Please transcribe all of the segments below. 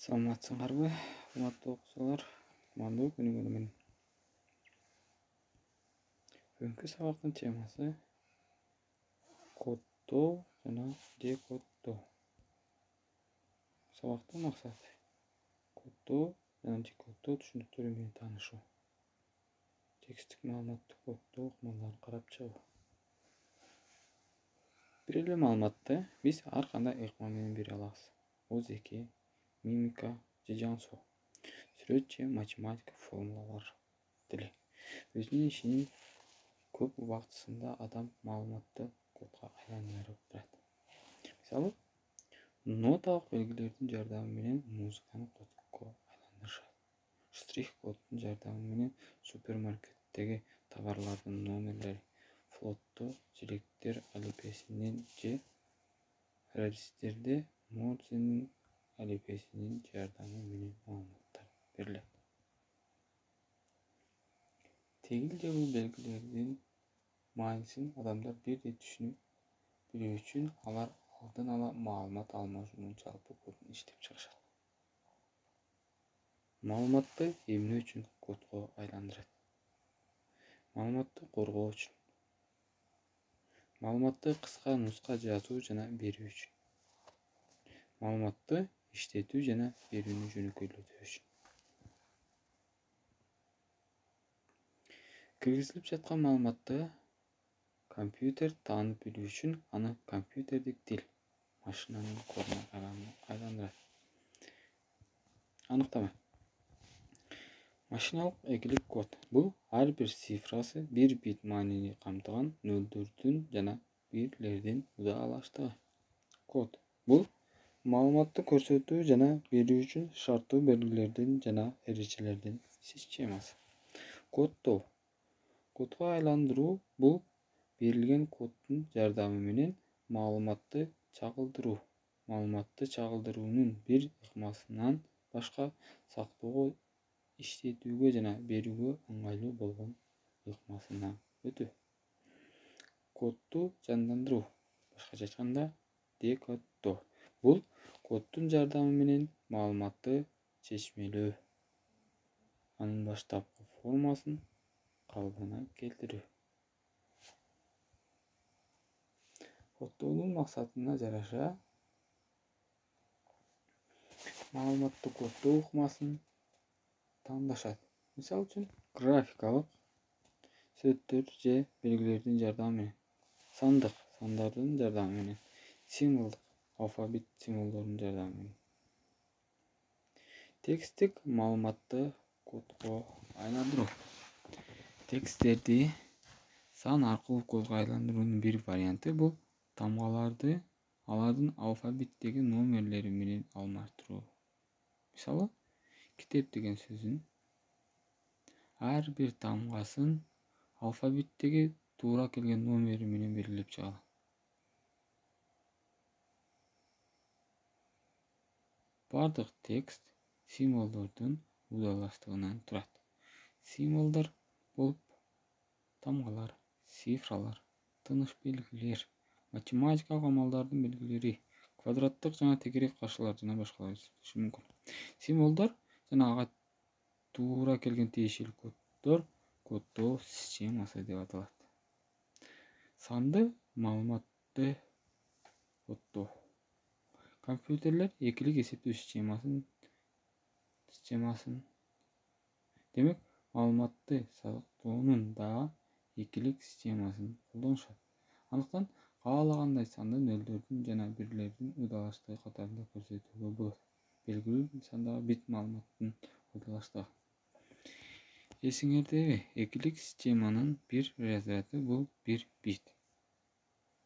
Саламатсыңарбы, урматтуу окуучулар? Кутмандуу күнүңөр менен. Бүгүнкү сабактын темасы коддоо жана декоддоо. Сабактын максаты коддоо жана декоддоо түшүнүктөрү менен таанышуу. Текстик маалыматты коддоо ыкмаларын карап чыгуу. Бир эле маалыматты биз ар кандай ыкма менен бере алабыз. Оозеки, мимика же жаңсоо, сүрөт же математика формулалар деле. Өзүнүн ишинин көп убактысында адам маалыматты кодго айландырып турат. Мисалы, ноталык белгилердин жардамы менен музыканы кодго айландырышат. Штрих-коддун жардамы менен супермаркеттеги товарлардын номерлери, флотто желектер алифбесинин же радистерде Морзенин алифбесинин жардамы менен маалыматтар берилет. Тегил же бул белгилердин маанисин адамдар бирдей түшүнүп билүү үчүн алар алдын ала маалымат алмашуунун жалпы кодун иштеп чыгышат. Маалыматты эмне үчүн кодго айландырат? Маалыматты коргоо үчүн. Маалыматты кыска нуска жазуу жана берүү үчүн. Маалыматты иштетүү жана берүүнү жөнөкөйлөтүү үчүн. Киргизилип жаткан маалыматты компьютер таанып билүү үчүн аны компьютердик тил, машинанын кодуна айландырат. Аныктама. Машиналык экилик код бул ар бир цифрасы бир бит маанини камтыган нөлдөрдүн жана бирлердин удаалаштыгы. Код бул маалыматты көрсөтүү жана берүү үчүн шарттуу белгилердин жана эрежелердин системасы. Коддоо. Кодго айландыруу бул берилген коддун жардамы менен маалыматты чагылдыруу. Маалыматты чагылдыруунун бир ыкмасынан башка сактоого, иштетүүгө жана берүүгө ыңгайлуу болгон ыкмасына өтүү. Кодду жандандыруу. Башкача айтканда, декоддоо. Бул коддун жардамы менен маалыматты чечмелөө, анын баштапкы формасын калыбына келтирүү. Коддоонун максатына жараша маалыматты коддоо ыкмасын тандашат. Мисалы үчүн, графикалык сөздөр же белгилердин жардамы менен, сандардын жардамы менен, символдук алфавит символдордун жардамы менен. Текстик маалыматты кодго айландыруу. Тексттерди сан аркылуу кодго айландыруунун бир варианты бул тамгаларды алардын алфавиттеги номерлери менен алмаштыруу. Мисалы, китеп деген сөзүн ар бир тамгасын алфавиттеги туура келген номери менен белгилеп чыгалы. Бардык текст символдордун удайлаштыгынан турат. Символдор болуп тамгалар, цифралар, тыныш белгилер, математикалык амалдардын белгилери, квадраттык жана тегерек каршылар жана башкалар болушу мүмкүн. Символдор жана ага туура келген тиешелүү коддор коддоо системасы деп аталат. Санды маалыматты коддоо. Компьютерлер экилик эсептөө системасын демек маалыматты сактоонун да экилик системасын колдонушат. Андыктан каалагандай санды нөлдөрдүн жана бирлердин удаалаштыгы катарында көрсөтүүгө болот. Белгилүү сандагы бит маалыматтын удаалаштыгы. Эсиңердеби, экилик системанын бир разряды бул бир бит.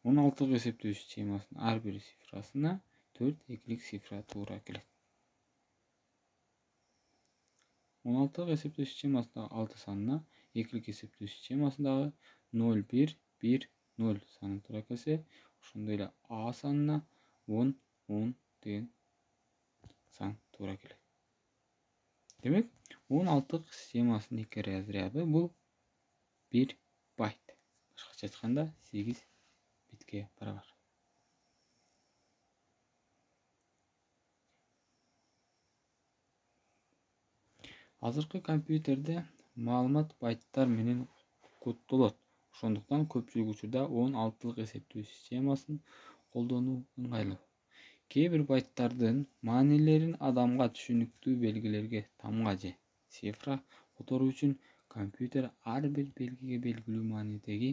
16 эсептөө системасынын ар бир цифрасына 4 экилик цифра туура келет. 16 эсептөө системасындагы 6 санына экилик эсептөө системасындагы 0, 1, 1, 0 саны туура келсе, ошондой эле А санына 10, 10 деген сан туура келет. Демек, 16 системасынын эки разряды бул 1 байт. Башкача айтканда 8 битке барабар. Азыркы компьютерде маалымат байттар менен коддолот. Ошондуктан көпчүлүк учурда 16 эсептөө системасын колдонуу ыңгайлуу. Кээ бир байттардын маанилерин адамга түшүнүктүү белгилерге, тамга же цифра которуу үчүн компьютер ар бир белгиге белгилүү маанидеги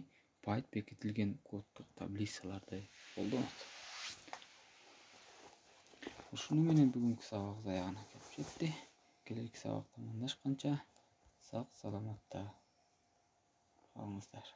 байт бекитилген коддук таблицаларды колдонот. Ушуну менен бүгүнкү сабагыбыз аягына келип жетти. Келесі сабақта амандашқанша сақ саламатта қалыңыздар.